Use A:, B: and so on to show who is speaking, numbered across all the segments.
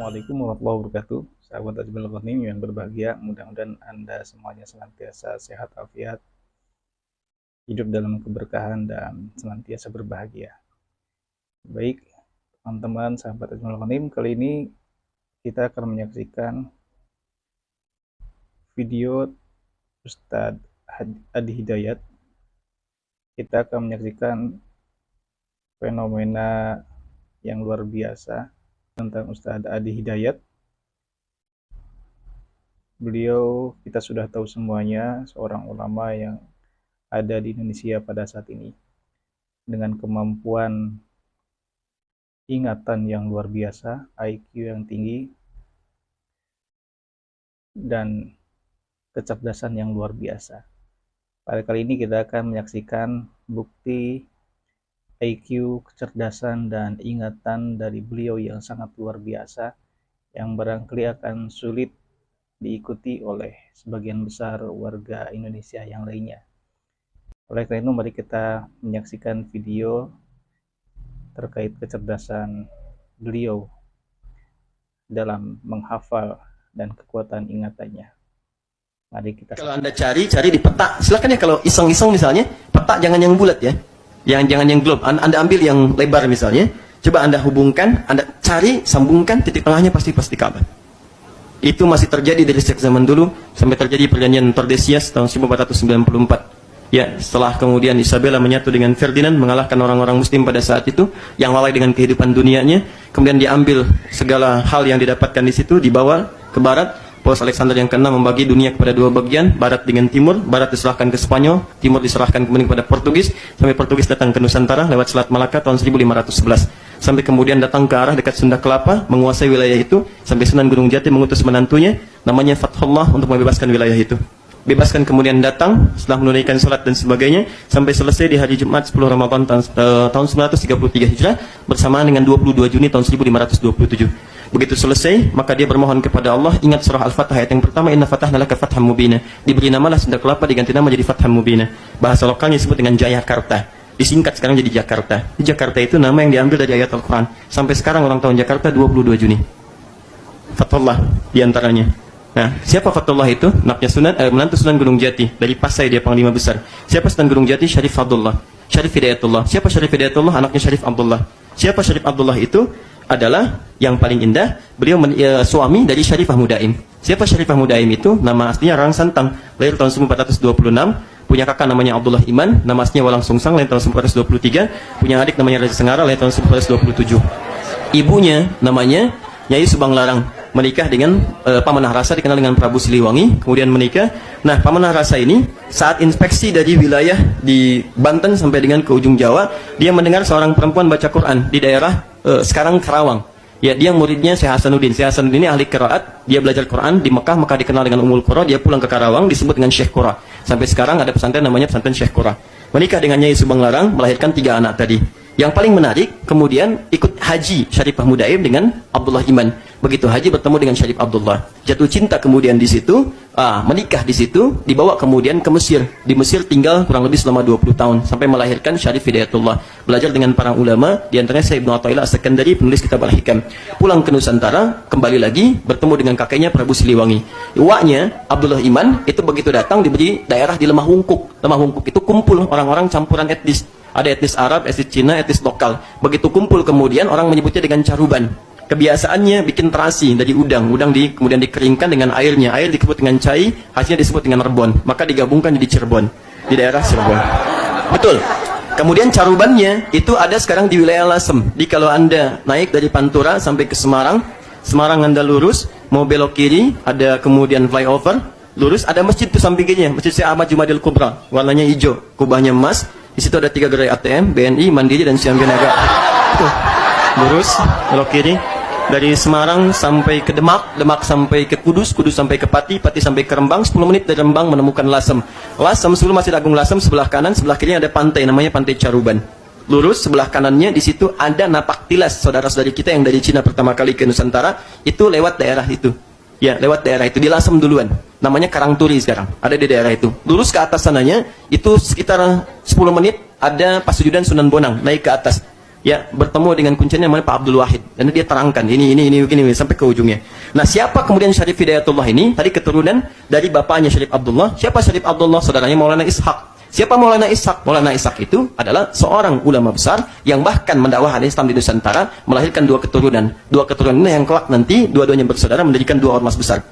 A: Assalamualaikum warahmatullahi wabarakatuh. Sahabat Ajmal Ghanim yang berbahagia, mudah-mudahan Anda semuanya senantiasa sehat walafiat, hidup dalam keberkahan dan senantiasa berbahagia. Baik, teman-teman sahabat Ajmal Ghanim, kali ini kita akan menyaksikan video Ustadz Adi Hidayat. Kita akan menyaksikan fenomena yang luar biasa tentang Ustadz Adi Hidayat. Beliau kita sudah tahu semuanya, seorang ulama yang ada di Indonesia pada saat ini dengan kemampuan ingatan yang luar biasa, IQ yang tinggi, dan kecerdasan yang luar biasa. Pada kali ini kita akan menyaksikan bukti IQ, kecerdasan, dan ingatan dari beliau yang sangat luar biasa, yang barangkali akan sulit diikuti oleh sebagian besar warga Indonesia yang lainnya. Oleh karena itu, mari kita menyaksikan video terkait kecerdasan beliau dalam menghafal dan kekuatan ingatannya. Mari kita.
B: Kalau Anda cari di peta, silakan ya. Kalau iseng-iseng misalnya, peta jangan yang bulat ya. Jangan yang globe, Anda ambil yang lebar misalnya, coba Anda hubungkan, Anda cari, sambungkan, titik tengahnya pasti Ka'bah. Itu masih terjadi dari sejak zaman dulu sampai terjadi perjanjian Tordesillas tahun 1494. Ya, setelah kemudian Isabella menyatu dengan Ferdinand, mengalahkan orang-orang muslim pada saat itu yang lalai dengan kehidupan dunianya, kemudian diambil segala hal yang didapatkan di situ, dibawa ke barat. Paus Alexander yang ke-6 membagi dunia kepada dua bagian, barat dengan timur. Barat diserahkan ke Spanyol, timur diserahkan kemudian kepada Portugis, sampai Portugis datang ke Nusantara lewat Selat Malaka tahun 1511. Sampai kemudian datang ke arah dekat Sunda Kelapa, menguasai wilayah itu, sampai Sunan Gunung Jati mengutus menantunya, namanya Fathullah, untuk membebaskan wilayah itu. Bebaskan kemudian datang, setelah menunaikan salat dan sebagainya, sampai selesai di hari Jumat 10 Ramadan tahun 933 Hijrah, bersamaan dengan 22 Juni tahun 1527. Begitu selesai, maka dia bermohon kepada Allah, ingat surah Al-Fatah ayat yang pertama, inna fatahna laka fatham mubina. Diberi namalah Sunda Kelapa, diganti nama jadi Fatham Mubina. Bahasa lokalnya disebut dengan Jayakarta. Disingkat sekarang jadi Jakarta. Jakarta itu nama yang diambil dari ayat Al-Quran. Sampai sekarang ulang tahun Jakarta 22 Juni. Fathullah diantaranya. Nah, siapa Fathullah itu? Menantu Sunan Gunung Jati. Dari Pasai dia panglima besar. Siapa Sunan Gunung Jati? Syarif Abdullah. Syarif Hidayatullah. Siapa Syarif Hidayatullah? Anaknya Syarif Abdullah. Siapa Syarif Abdullah itu? Adalah yang paling indah, beliau suami dari Syarifah Mudaim. Siapa Syarifah Mudaim itu? Nama aslinya Rang Santang, lahir tahun 1426, punya kakak namanya Abdullah Iman, nama aslinya Walang Sungsang, lahir tahun 1423, punya adik namanya Raja Senggara, lahir tahun 1427. Ibunya namanya Nyai Subang Larang, menikah dengan Pamanah Rasa, dikenal dengan Prabu Siliwangi, kemudian menikah. Nah, Pamanah Rasa ini saat inspeksi dari wilayah di Banten sampai dengan ke ujung Jawa, dia mendengar seorang perempuan baca Quran di daerah sekarang Karawang. Ya, dia muridnya Syekh Hasanuddin. Syekh Hasanuddin ini ahli qiraat, dia belajar Quran di Mekah, maka dikenal dengan Ummul Qura. Dia pulang ke Karawang disebut dengan Syekh Qura. Sampai sekarang ada pesantren namanya pesantren Syekh Qura. Menikah dengan Nyai Subang Larang, melahirkan 3 anak tadi. Yang paling menarik, kemudian ikut haji Syarifah Mudaim dengan Abdullah Iman. Begitu haji bertemu dengan Syarif Abdullah, jatuh cinta kemudian di situ, menikah di situ, dibawa kemudian ke Mesir. Di Mesir tinggal kurang lebih selama 20 tahun sampai melahirkan Syarif Hidayatullah. Belajar dengan para ulama, di antaranya Syekh Ibnu Athaillah As-Sakandari, penulis kitab Al-Hikam. Pulang ke Nusantara, kembali lagi bertemu dengan kakeknya Prabu Siliwangi. Uaknya Abdullah Iman itu begitu datang diberi daerah di Lemah Wungkuk. Lemah Wungkuk itu kumpul orang-orang campuran etnis. Ada etnis Arab, etnis Cina, etnis lokal. Begitu kumpul kemudian orang menyebutnya dengan caruban. Kebiasaannya bikin terasi dari udang kemudian dikeringkan dengan airnya. Air disebut dengan cai, hasilnya disebut dengan rebon. Maka digabungkan jadi Cirebon, di daerah Cirebon. Betul. Kemudian carubannya itu ada sekarang di wilayah Lasem. Di kalau Anda naik dari Pantura sampai ke Semarang, Anda lurus, mau belok kiri, ada kemudian flyover, lurus, ada masjid itu sampingnya, Masjid Syekh Ahmad Jumadil Kubra, warnanya hijau, kubahnya emas. Di situ ada 3 gerai ATM, BNI, Mandiri, dan Siam Binaga. Lurus, belok kiri. Dari Semarang sampai ke Demak, Demak sampai ke Kudus, Kudus sampai ke Pati, Pati sampai ke Rembang. 10 menit dari Rembang menemukan Lasem. Lasem, sebelum Masjid Agung Lasem, sebelah kanan, sebelah kirinya ada pantai, namanya Pantai Caruban. Lurus, sebelah kanannya di situ ada Napak Tilas, saudara-saudari kita yang dari Cina pertama kali ke Nusantara, itu lewat daerah itu. Ya, lewat daerah itu, di Lasem duluan. Namanya Karangturi sekarang, ada di daerah itu. Lurus ke atas sananya, itu sekitar 10 menit, ada Pasujudan Sunan Bonang, naik ke atas. ya bertemu dengan kuncinya namanya Pak Abdul Wahid, dan dia terangkan ini begini sampai ke ujungnya. Nah, siapa kemudian Syarif Hidayatullah ini? Tadi keturunan dari bapaknya Syarif Abdullah. Siapa Syarif Abdullah? Saudaranya Maulana Ishaq. Siapa Maulana Ishaq? Maulana Ishaq itu adalah seorang ulama besar yang bahkan mendakwahkan Islam di Nusantara, melahirkan dua keturunan. Dua keturunan ini yang kelak nanti dua-duanya bersaudara mendirikan dua ormas besar.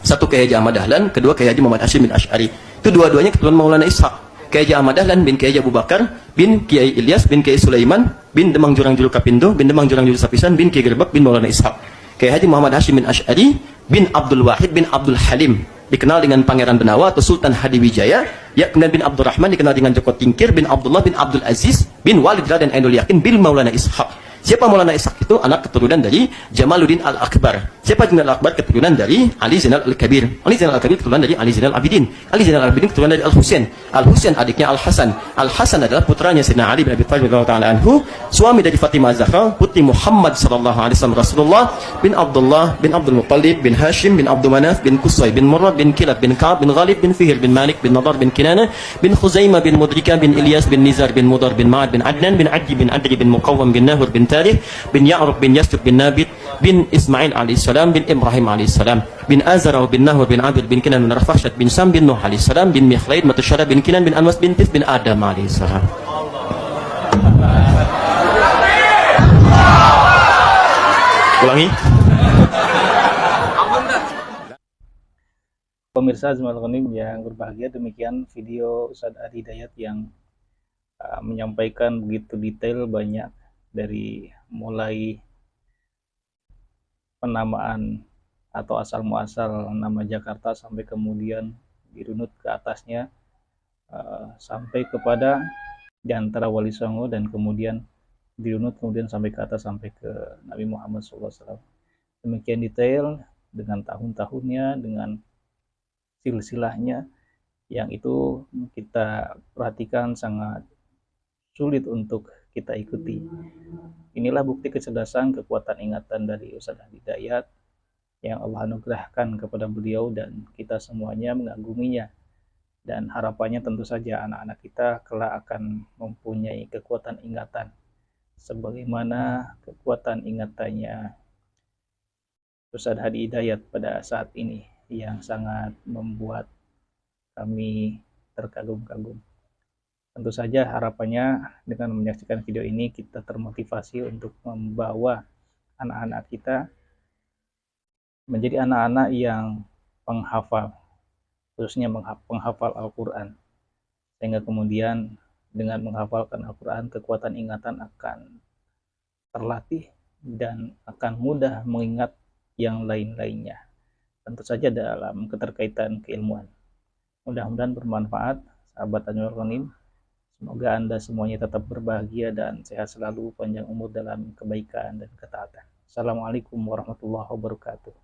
B: Satu Kiai Haji Ahmad Dahlan, kedua Kiai Haji Muhammad Hashim bin Asy'ari. Itu dua-duanya keturunan Maulana Ishaq. Kiai Haji Ahmad Dahlan bin Kiai Haji Abu Bakar bin Kiai Ilyas bin Kiai Sulaiman bin Demang Jurang Juru Kapindo bin Demang Jurang Juru Sapisan bin Kiai Gerbek bin Maulana Ishaq. Kiai Haji Muhammad Hashim bin Asy'ari bin Abdul Wahid bin Abdul Halim, dikenal dengan Pangeran Benawa atau Sultan Hadiwijaya, ya, kemudian bin Abdurrahman dikenal dengan Joko Tingkir, bin Abdullah bin Abdul Aziz bin Walid Raden Ainul Yakin bin Maulana Ishaq. Siapa Maulana Ishaq itu? Anak keturunan dari Jamaluddin Al-Akbar. Siapa Jamaluddin Al-Akbar? Keturunan dari Ali Zainal Al-Kabir. Ali Zainal Al-Kabir keturunan dari Ali Zainal Abidin. Ali Zainal Abidin keturunan dari Al-Husain. Al-Husain adiknya Al-Hasan. Al-Hasan adalah putranya Sayyidina Ali bin Abi Thalib radhiyallahu taala anhu, suami dari Fatimah Zahra, putri Muhammad sallallahu alaihi wasallam Rasulullah, bin Abdullah bin Abdul Muttalib bin Hashim bin Abdul Manaf bin Qusay bin Murrah bin Kilab bin Ka'ab bin Ghalib bin Fihr bin Malik bin Nadar bin Kinana bin Khuzaimah bin Mudrika bin Ilyas bin Nizar bin Mudar bin Ma'ad bin Adnan bin Adi bin Adri bin Muqawwam bin Nahur bin Tarikh bin Ya'rub bin Yasrib bin Nabit bin Ismail alaihissalam bin Ibrahim alaihissalam bin Azara bin Nahur bin Abid bin Kinan bin Rafashad bin Sam bin Nuh alaihissalam bin Mikhlaid Matusyara bin Kinan bin Anwas bin Tif bin Adam alaihissalam. Ulangi.
A: Pemirsa Azmal Ghanim yang berbahagia, demikian video Ustadz Adi Hidayat yang menyampaikan begitu detail, banyak dari mulai penamaan atau asal muasal nama Jakarta sampai kemudian dirunut ke atasnya, sampai kepada di antara Wali Songo, dan kemudian dirunut kemudian sampai ke atas sampai ke Nabi Muhammad SAW. Demikian detail dengan tahun-tahunnya, dengan silsilahnya, yang itu kita perhatikan sangat sulit untuk kita ikuti. Inilah bukti kecerdasan, kekuatan ingatan dari Ustadz Hidayat yang Allah anugerahkan kepada beliau, dan kita semuanya mengaguminya. Dan harapannya tentu saja anak-anak kita kelak akan mempunyai kekuatan ingatan sebagaimana kekuatan ingatannya Ustadz Hadi Hidayat pada saat ini, yang sangat membuat kami terkagum-kagum. Tentu saja harapannya dengan menyaksikan video ini kita termotivasi untuk membawa anak-anak kita menjadi anak-anak yang penghafal, khususnya penghafal Al-Quran, sehingga kemudian dengan menghafalkan Al-Quran, kekuatan ingatan akan terlatih dan akan mudah mengingat yang lain-lainnya, tentu saja dalam keterkaitan keilmuan. Mudah-mudahan bermanfaat, sahabat Azmal Ghanim. Semoga Anda semuanya tetap berbahagia dan sehat selalu, panjang umur dalam kebaikan dan ketaatan. Assalamualaikum warahmatullahi wabarakatuh.